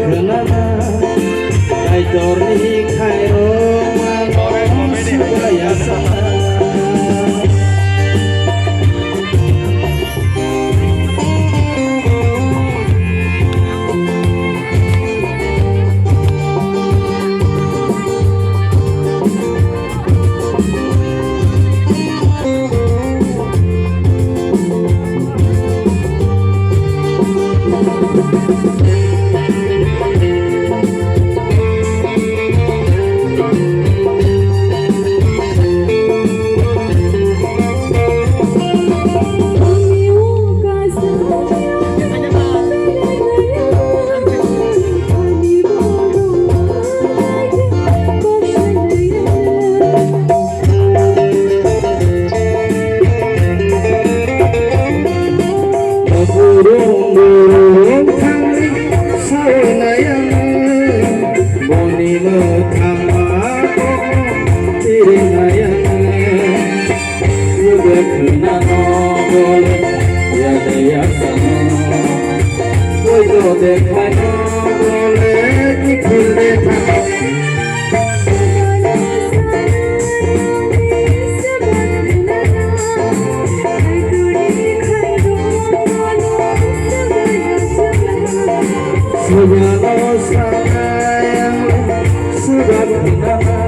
kenana Kai dorni kai roma Subaya sana burung thang sayang boni me thama tiringayang yuga khna no bole ya de yaksano koi do dekha no bole ki phul dekha Subhano sayang subhana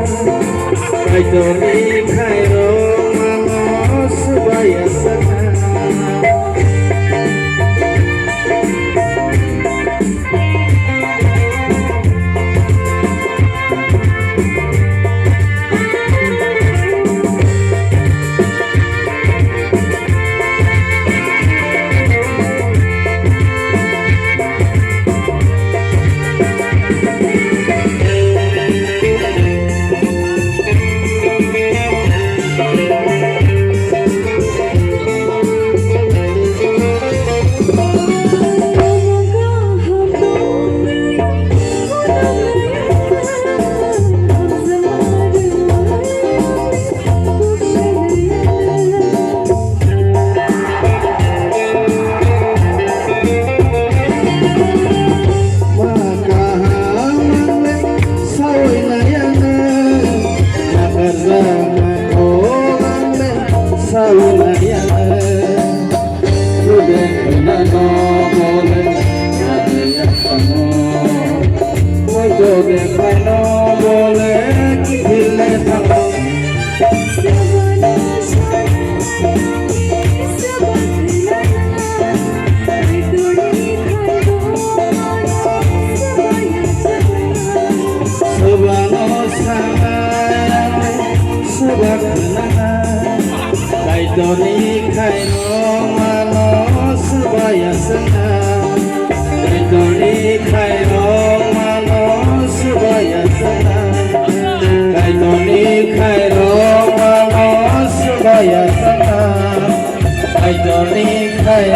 kai doni kai roma subaya sana Kai doni kai roma no subaya sana Kai doni kai roma no subaya sana Kai doni kai roma no subaya sana Kai doni kai